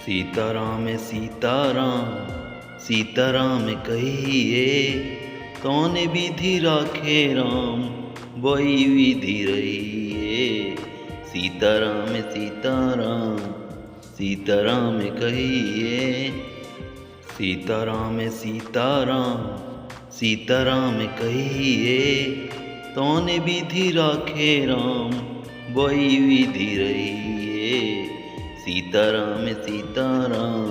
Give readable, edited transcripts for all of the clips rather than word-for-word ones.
सीताराम सीताराम सीताराम कहिए, तौने विधि राखे राम वही विधि रहिए। सीताराम सीताराम सीताराम कहिए, सीताराम सीताराम सीताराम कहिए, तौने विधि राखे राम वही विधि रहिए। सीताराम सीताराम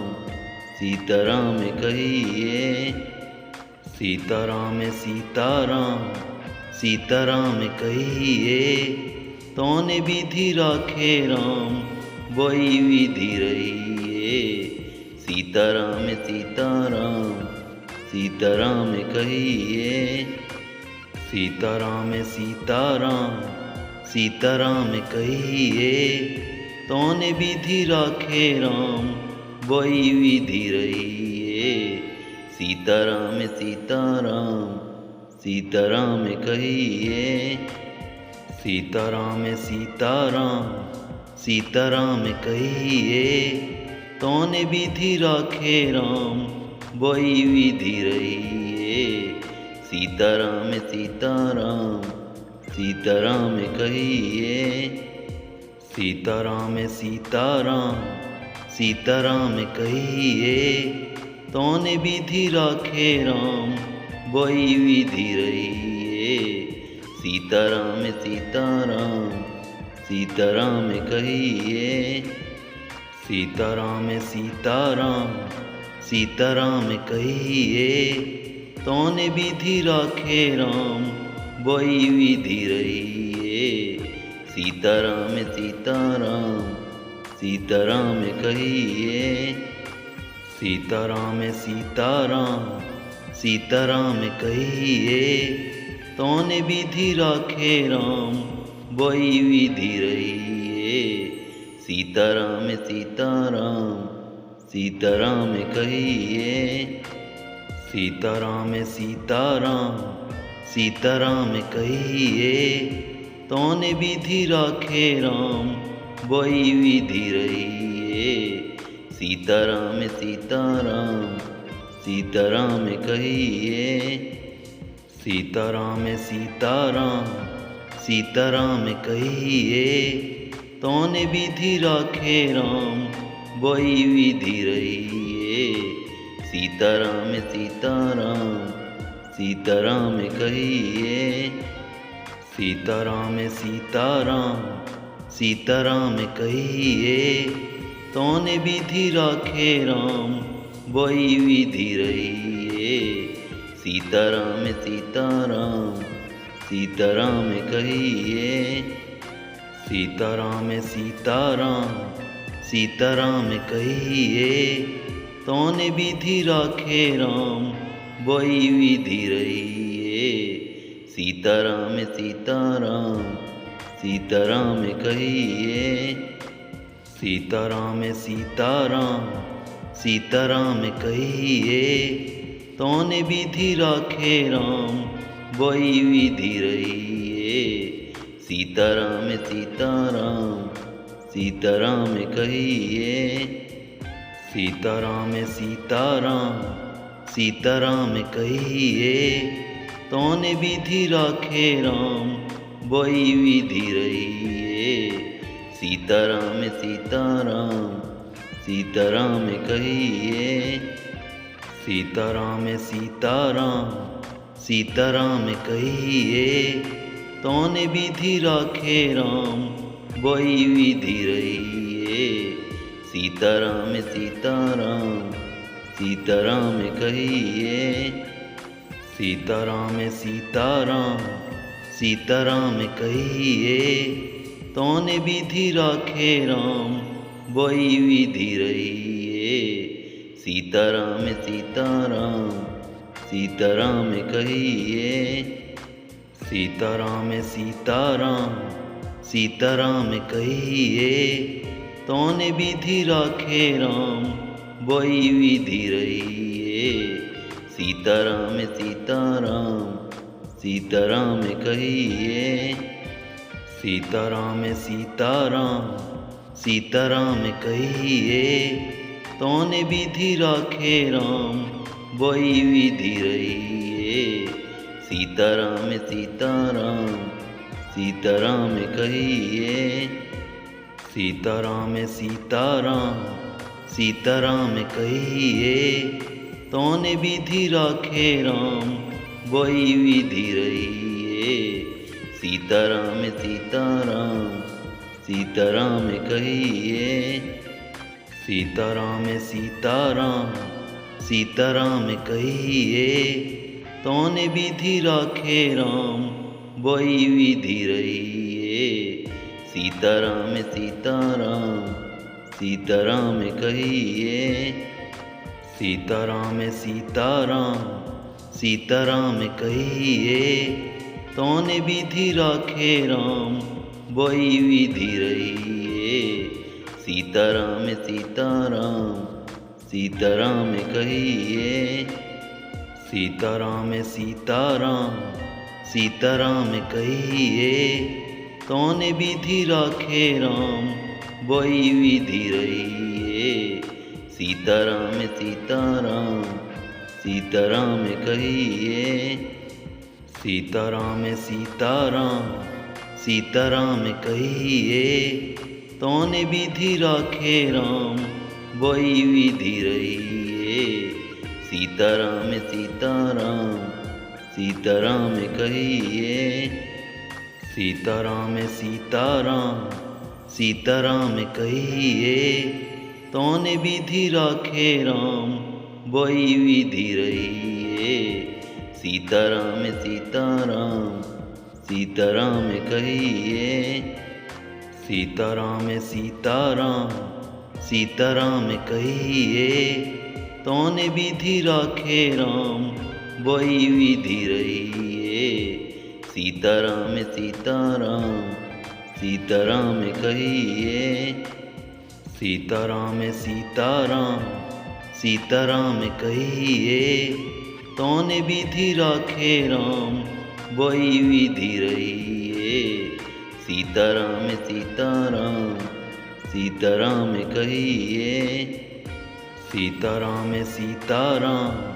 सीताराम कहिए, सीताराम सीताराम सीताराम कहिए, तौने विधि राखे राम वही विधि रहिए। सीताराम सीताराम सीताराम कहिए, सीताराम सीताराम सीताराम कहिए, तौने विधि राखे राम वही विधि रहिए। सीताराम सीताराम सीताराम कहिए, सीताराम सीताराम सीताराम कहिए, तौने विधि राखे राम वही विधि रहिए। सीताराम सीताराम सीताराम कहिए, सीताराम सीताराम सीताराम कहिए, तौने विधि राखे राम वही विधि रहिए। सीताराम सीताराम सीताराम कहिए, सीताराम सीताराम सीताराम कहिए, तौने विधि राखे राम वही विधि रहिए। सीताराम सीताराम सीताराम कहिए, सीताराम सीताराम सीताराम कहिए, तौने विधि राखे राम वही विधि रहिए। सीताराम सीताराम सीताराम कहिए, सीताराम सीताराम सीताराम कहिए, तौने विधि राखे राम वही विधि रहिए। सीताराम सीताराम सीताराम कहिए, सीताराम सीताराम सीताराम कहिए, तौने विधि राखे राम वही विधि रहिए। सीताराम सीताराम सीताराम कहिए, सीताराम सीताराम सीताराम कहिए, तौने विधि राखे राम वही विधि रहिए। सीताराम सीताराम सीताराम कहिए, सीताराम सीताराम सीताराम कहिए, तौने विधि राखे राम वही विधि रहिए। सीताराम सीताराम सीताराम कहिए, सीताराम सीताराम सीताराम कहिए, तौने विधि राखे राम वही विधि रहिए। सीताराम सीताराम सीताराम कहिए, सीताराम सीताराम सीताराम कहिए, तौने विधि राखे राम वही विधि रहिए। सीताराम सीताराम सीताराम कहिए, सीताराम सीताराम सीताराम कहिए, तौने विधि राखे राम वही विधि रहिए। सीताराम सीताराम सीताराम कहिए, सीताराम सीताराम सीताराम कहिए, तौने विधि राखे राम वही विधि रहिए। सीताराम सीताराम सीताराम कहिए, सीताराम सीताराम सीताराम कहिए, तौने विधि राखे राम वही विधि रहिए। सीताराम सीताराम सीताराम कहिए, सीताराम सीताराम सीताराम कहिए, तोने विधि राखे राम, वही विधि रहिए। सीताराम सीताराम, सीताराम कहिए। सीताराम सीताराम, सीताराम कहिए। तोने विधि राखे राम, वही विधि रहिए। सीताराम सीताराम, सीताराम कहिए। सीताराम सीताराम, सीताराम कहिए। तोने विधि राखे राम, वही विधि रहिए। सीताराम सीताराम, सीताराम कहिए। सीताराम सीताराम, सीताराम कहिए। तोने विधि राखे राम, वही विधि रहिए। सीताराम सीताराम, सीताराम कहिए। सीताराम सीताराम, सीताराम कहिए। तोने विधि राखे राम, वही विधि रहिए। सीताराम सीताराम, सीताराम कहिए। सीताराम सीताराम, सीताराम कहिए। तोने विधि राखे राम, वही विधि रहिए। सीताराम सीताराम, सीताराम कहिए। सीताराम सीताराम, सीताराम कहिए। तोने विधि राखे राम, वही विधि रहिए। सीताराम सीताराम, सीताराम कहिए। सीताराम सीताराम, सीताराम कहिए। तोने विधि राखे राम, वही विधि रहिए। सीताराम सीताराम, सीताराम कहिए। सीताराम सीताराम, सीताराम कहिए। तोने विधि राखे राम, वही विधि रहिए। सीताराम सीताराम, सीताराम कहिए। सीताराम सीताराम,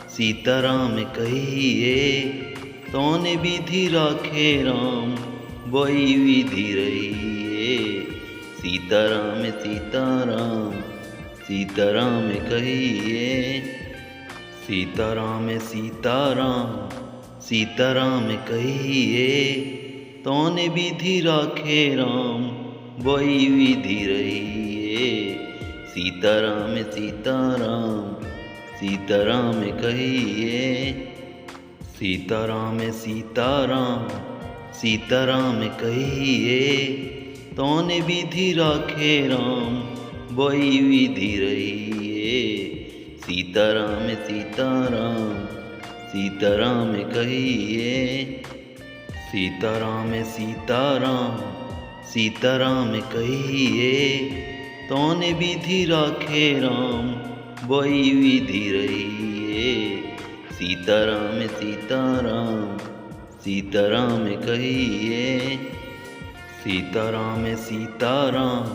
सीताराम कहिए। तोने विधि राखे राम, वही विधि रहिए। सीताराम सीताराम, सीताराम कहिए। सीताराम सीताराम, सीताराम कहिए। तोने विधि राखे राम, वही विधि रहिए। सीताराम सीताराम, सीताराम कहिए। सीताराम सीताराम, सीताराम कहिए। तोने विधि राखे राम, वही विधि रहिए। सीताराम सीताराम, सीताराम कहिए। सीताराम सीताराम, सीताराम कहिए। तोने विधि राखे राम, वही विधि रहिए। सीताराम सीताराम, सीताराम कहिए। सीताराम सीताराम,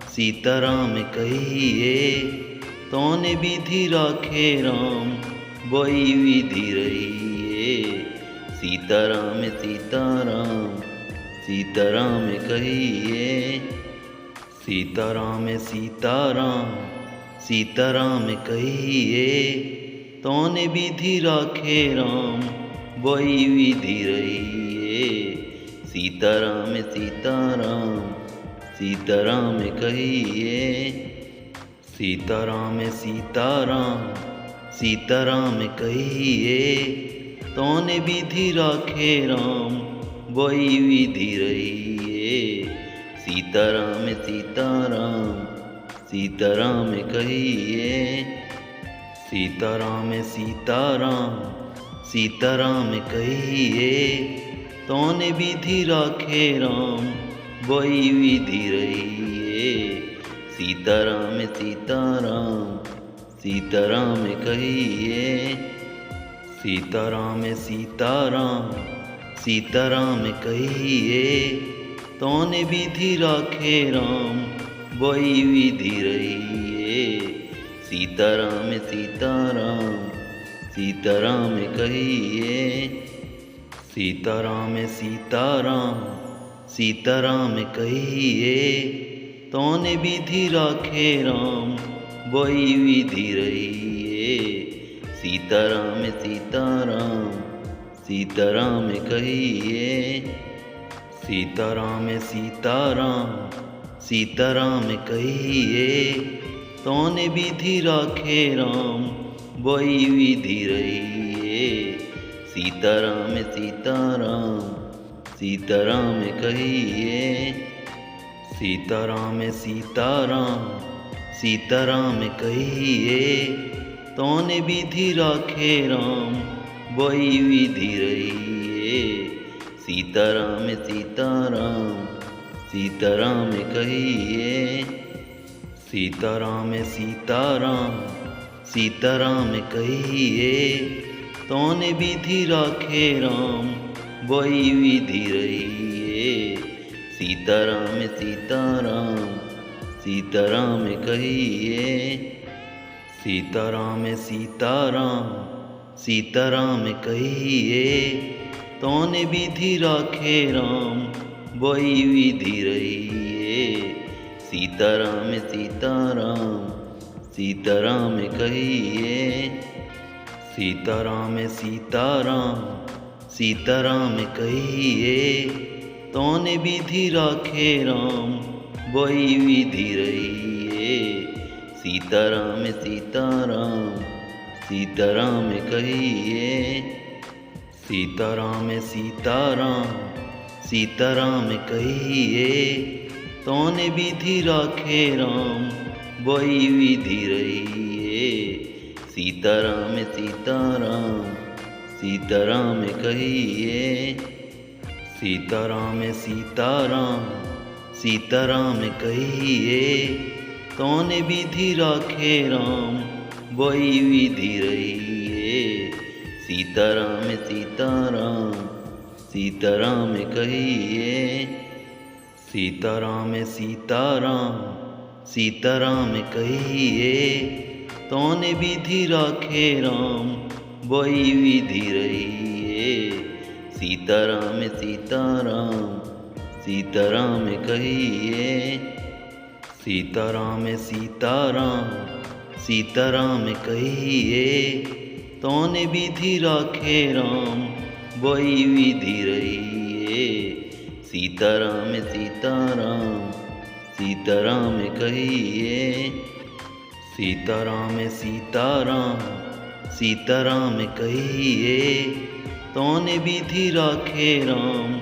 सीताराम कहिए। तोने विधि राखे राम, वही विधि रहिए। सीताराम सीताराम, सीताराम कहिए। सीताराम सीताराम, सीताराम कहिए। तोने विधि राखे राम, वही विधि रहिए। सीताराम सीताराम, सीताराम कहिए। सीताराम सीताराम, सीताराम कहिए। तोने विधि राखे राम, वही विधि रहिए। सीताराम सीताराम, सीताराम कहिए। सीताराम सीताराम, सीताराम कहिए। तोने विधि राखे राम, वही विधि रहिए। सीताराम सीताराम, सीताराम कहिए। सीताराम सीताराम, सीताराम कहिए। तोने विधि राखे राम, वही विधि रहिए। सीताराम सीताराम सीताराम कहिए। सीताराम सीताराम सीताराम कहिए। तौने विधि राखे राम वही विधि रहिए। सीताराम सीताराम सीताराम कहिए। सीताराम सीताराम सीताराम कहिए। तौने विधि राखे राम वही विधि रहिए। सीताराम सीताराम सीताराम कहिए। सीताराम सीताराम सीताराम कहिए। तौने विधि राखे राम वही विधि रहिए। सीताराम सीताराम सीताराम कहिए। सीताराम सीताराम सीताराम कहिए। तौने विधि राखे राम वही विधि रहिए। सीताराम सीताराम सीताराम कहिए। सीताराम सीताराम सीताराम कहिए। तौने विधि राखे राम वही विधि रहिए। सीताराम सीताराम सीताराम कहिए। सीताराम सीताराम सीताराम कहिए। तौने विधि राखे राम वही विधि रहिए। सीताराम सीताराम सीताराम कहिए। सीताराम सीताराम सीताराम कहिए। तौने विधि राखे राम वही विधि रहिए। सीताराम सीताराम सीताराम कहिए। सीताराम सीताराम सीताराम कहिए। तौने विधि राखे राम वही विधि रहिए। सीताराम सीताराम सीताराम कहिए। सीताराम सीताराम सीताराम कहिए। तौने विधि राखे राम वही विधि रहिए। सीताराम सीताराम सीताराम कहिए। सीताराम सीताराम सीताराम कहिए। तौने विधि राखे राम वही विधि रहिए। सीताराम सीताराम सीताराम कहिए। सीताराम सीताराम सीताराम कहिए। तौने विधि राखे राम